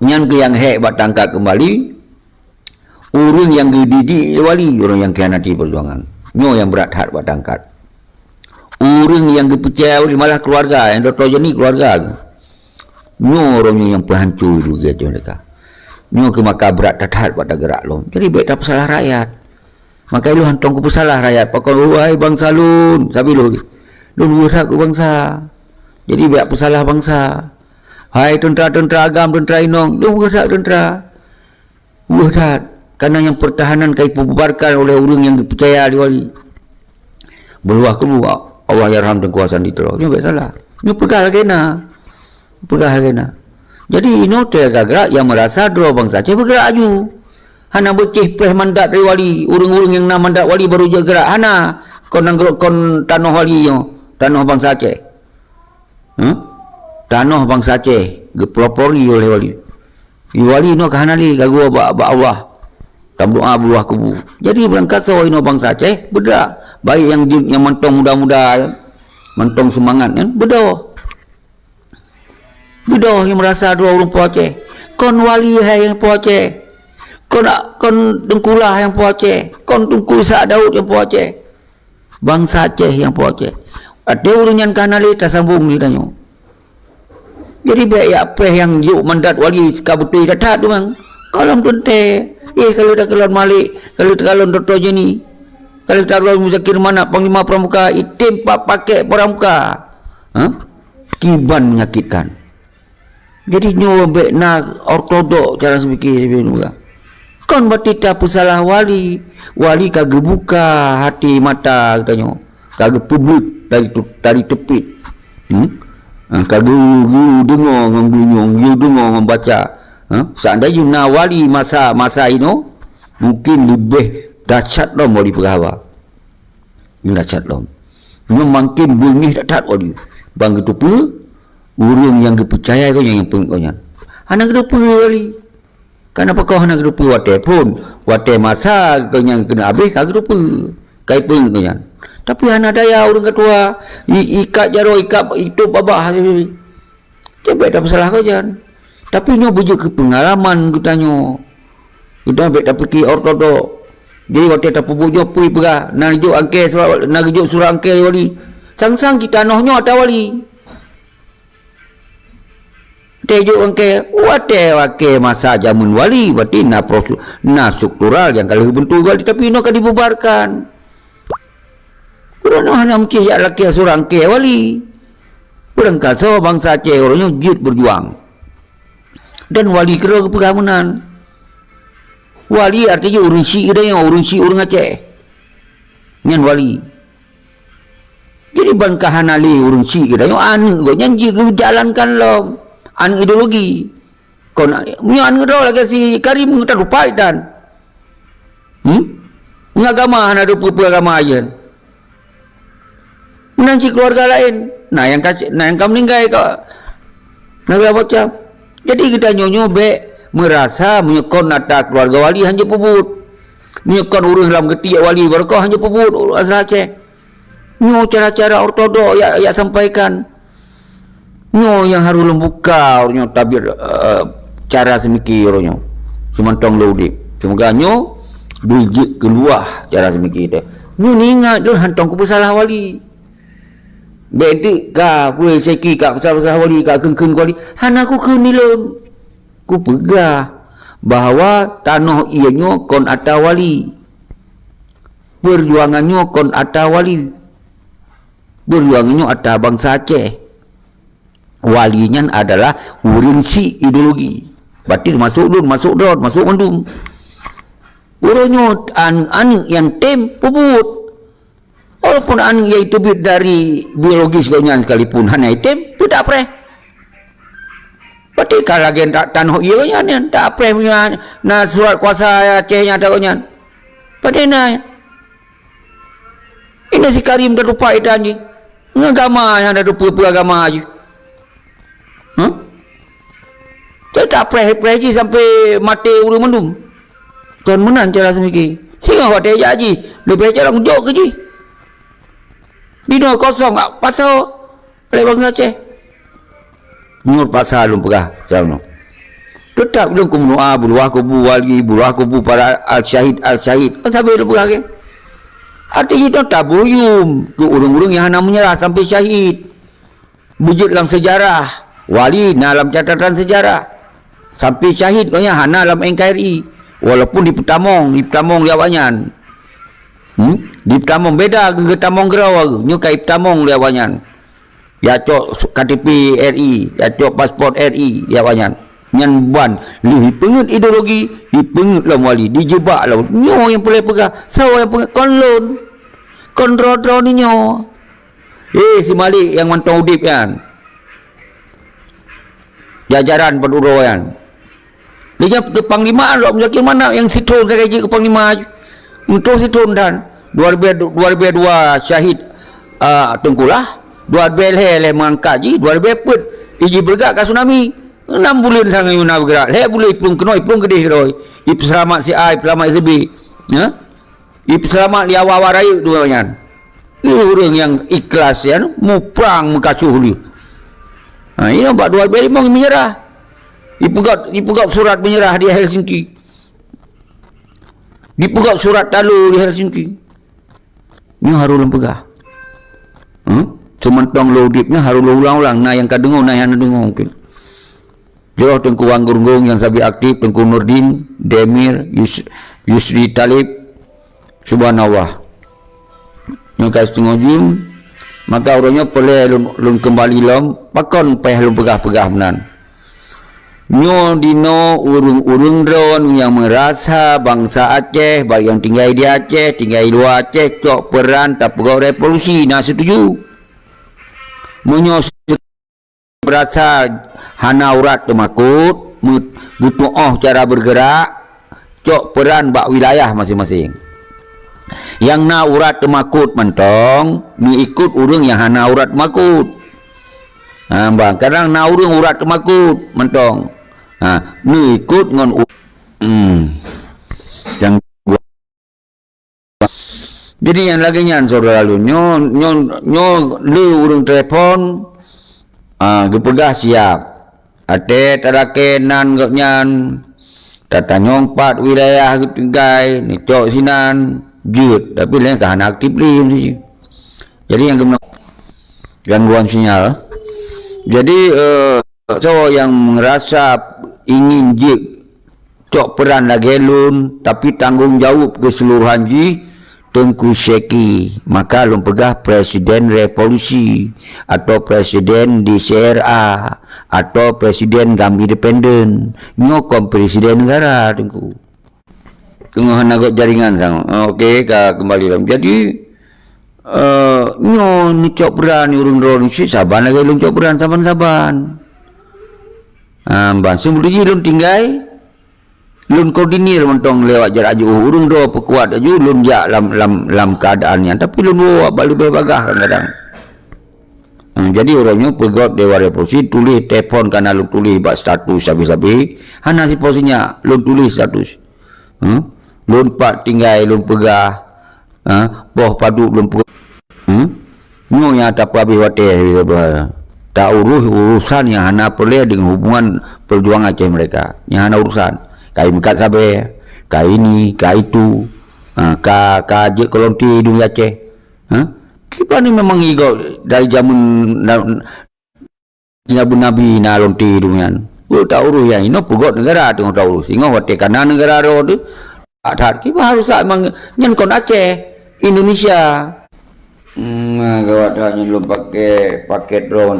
Nyan ke yang hebat tangkap kembali. Orang yang dididik wali, orang yang khianati perjuangan. Nyo yang berat hat buat tangkat. Orang yang dipercaya oleh malah keluarga, yang Dr. Jeni keluarga. Nyo orangnya yang penghancur juga mereka. Nyo ke maka berat hat buat gerak lom. Jadi baik tak pesalah rakyat. Maka lu hantong ku pesalah rakyat. Pakai wahai bangsa lun, sabi lu. Lun wusak ku bangsa. Jadi baik pesalah bangsa. Hai tentera-tentera agam, tentera inong, lu wusak tentera. Wusak. Karena yang pertahanan kaya dibubarkan oleh orang yang dipercaya di wali. Beluah keluar. Allah yarham dan kuasaan itu. Ini baik salah. Ini pegah lagi na. Pegah lagi na. Jadi ini tergerak yang merasa dua bangsa. Cik bergerak aju. Hana becih pleh mandat dari wali. Orang-orang yang nak mandat wali baru je gerak. Hana. Kon tanah wali yo. Tanah bangsa Aceh. Tanah bangsa Aceh. Gepelopori oleh wali. Di wali ini kehanali. Gagu abak Allah. Berdoa beruah kubu. Jadi berangkat sawah ino bangsa Aceh beda. Baik yang mentong muda-muda, mentong semangat kan beda. Beda yang merasa dua orang po Aceh. Kon wali hai yang po Aceh. Kon dengkulah yang po Aceh. Kon tungku Isa Daud yang po Aceh. Bangsa Aceh yang po Aceh. Ada orang yang kanali tersambung ni tanya. Jadi baik apa yang yuk mandat wali kabuti dah tu bang. Kalau tente. Kalau dah kelon Malik, kalau kelon Dr. Jeni, kalau kelon Muzakir Mana, Panglima Pramuka, itim pakai pramuka, kiban menyakitkan. Jadi nyobek nak ortodok cara sepikir juga. Kon bertita pesalah wali kagak buka hati mata katanya, kagak publik dari tepit, kagak dengar membaca. Seandainya na wali masa ini mungkin lebih dahsyat lom wali pegawai. Ini dahsyat lom. Mungkin bengih tak wali. Bang itu pe orang yang dipercaya kau yang pengkonya. Anak itu pe wali. Kenapa kau anak itu pe wate pun wate masa kau yang kena habis kau itu pe kai pengkonya. Tapi anak daya orang ketua ikat jaro ikat itu babah. Coba tak salah kau jangan. Tapi ini bujuk ke pengalaman katanya. Kita ambil tak pergi ortodok. Jadi waktu tak bujuk pui perah. Nak rujuk angke nak rujuk surah angke wali. Sang-sang kita nohnya ada wali. Tejuk angke wate masa jamun wali. Berarti na struktural yang kalau bentuk wali. Tapi ini akan dibubarkan. Kerana hanya mesti ya laki surah angke wali. Kurang kasar bangsa Aceh orangnya jut berjuang. Dan wali kira kepegamunan. Wali artinya urun syi'ir yang urun syi'ir orang Aceh. Dengan wali. Jadi bangkahan alih urun syi'ir yang anu kau nyanyi jalankan lo. Anu ideologi. Kau nak anu dah lagi si Karim kita lupa dan. Agama ada agama aja. Menanci keluarga lain. Nah yang kau meninggal kau. Naga macam. Jadi kita nyobek merasa menyekon nata keluarga wali hanya pebut. Menyekon urus dalam getik wali berkah hanya pebut asal Aceh. Nyo cara-cara ortodok ya sampaikan. Nyo yang harus membuka orangnya tabir cara semikir orangnya. Semantong laudik. Semoga nyo bijik keluar cara semikir dia. Nyo ni ingat tu hantong ku salah wali. Bedik ka kuih seki ka pasal-pasal wali ka kengkeng wali hana ku kenilon ku pegah bahawa tanah ianya kon ata wali perjuangannya kon ata wali perjuangannya ata bangsa Aceh walinya adalah urinsi ideologi berarti masuk mendung orangnya anu yang tem pebut. Walaupun anu iaitu dari biologis kaunya sekalipun hanya item tidak pre. Berarti kalau lagi tanah ianya tak pre punya na surat kuasa Acehnya ada kaunya. Berarti ini si Karim dah lupa itu anjing. Agama yang ada lupa agama aja. Jadi tak pre je sampai mati urus mendung. Tuan menang cara semiki. Singa wadah je haji. Lebih cara ngejok ke je. Dino kosong pasal oleh bangsa Aceh. Nur pasal belum pegah. Jauh. Tetap belum kumnoa buruah kubu wali, buruah kubu para al-syahid kan sampai lu berage. Artinya itu tak buyum ke urung-urung yang hana menyerah sampai syahid. Wujud dalam sejarah, wali dalam catatan sejarah. Sampai syahid kau hana dalam NKRI. Walaupun di Petamong dia banyak. Di Petamong beda ke Petamong Gerawal, nyukai Petamong dia banyak. Ya cok KTP RI, ya cok pasport RI dia banyak. Nyan buan li pengut ideologi, di pengut lah wali, dijebak lah. Nyo yang boleh pegang, sawa yang pegang kontrol ni nyo. Si Malik yang mantau udip kan. Jajaran penduduk kan. Dia ke panglima lah, mungkin mana yang sitron saya ke panglima. Untuk sitron dan 2002 syahid Tengkulah, 2000 le mangkat ji, 2000 put iji bergerak ke tsunami. 6 bulan sangat Yuna bergerak. Boleh ipung kenoi, ipung kedih keroi. Ip selamat si A, selamat SB. Ya? Ip selamat di awal-awal raya dua banyak. Orang yang ikhlas ya, mau perang mengkacuh dia. Ini nampak 2005 menyerah. Dipegat surat menyerah di Helsinki. Dipegat surat talu di Helsinki. Ini harus lempegah. Cuma tong lodipnya harus ulang-ulang. Nah yang kadengung, nah yang dengung mungkin. Jauh Tengku Wanggung yang sabi aktif, Tengku Nurdin, Demir, Yusri Talib, subhanallah. Yang kasih tengok maka orangnya boleh lun kembali lom, pakon payah lun pegah-pegah menan. Nyo dino urung-urung dron yang merasa bangsa Aceh, bagi yang tinggal di Aceh, tinggal di luar Aceh, cok peran tak pegawai revolusi, nah setuju. Menyo berasa hana urat temakut, butuh cara bergerak, cok peran bak wilayah masing-masing. Yang na urat temakut mentong, ni ikut urung yang hana urat temakut. Bang, kadang na urung urat temakut mentong. Ni ikut ngon jadi yang lagi nyan saudara lu nyo lu urung telepon gepegah siap ate tarakenan gak nyan tata nyongpat wilayah tinggai ni cok sinan jut tapi lain tahan aktif sih. Jadi yang gangguan sinyal. Jadi so yang merasa ingin jik cok peran lagi lun tapi tanggung jawab keseluruhan ji Tengku Syeki, maka lun pegah presiden revolusi atau presiden di CRA atau presiden Gambi independen nyokong presiden negara Tengku tengah nagot jaringan sang. Okey kembali dalam. Jadi nyo ni cok peran urung drone si saban lagi lun cok peran saban-saban. Ban sebelum ji lun tinggai lun koordinir mentong lewat jarak jauh urung do pekuat aju lun jak lam keadaannya tapi lun do abal lebih bagah kadang-kadang. Jadi orangnya pegot dewan revolusi tulis telefon karena lun tulis bak status sabi-sabi hana si posisinya lun tulis status. Lun pak tinggal lun pegah boh padu lun pegah nyo yang tak habis water tak urusan yang hana perlu dengan hubungan perjuangan Aceh mereka yang hana urusan kai mekat sabe kai ini kai itu ka je kolonti dunia Aceh kita ni memang igo dari zaman Nabi na lonti dunia tak urus yang ini pegot negara tengok tak urus ingat wate kanan negara ro tu ada kita harus memang nyen kon Aceh Indonesia gawat hanya belum pakai paket drone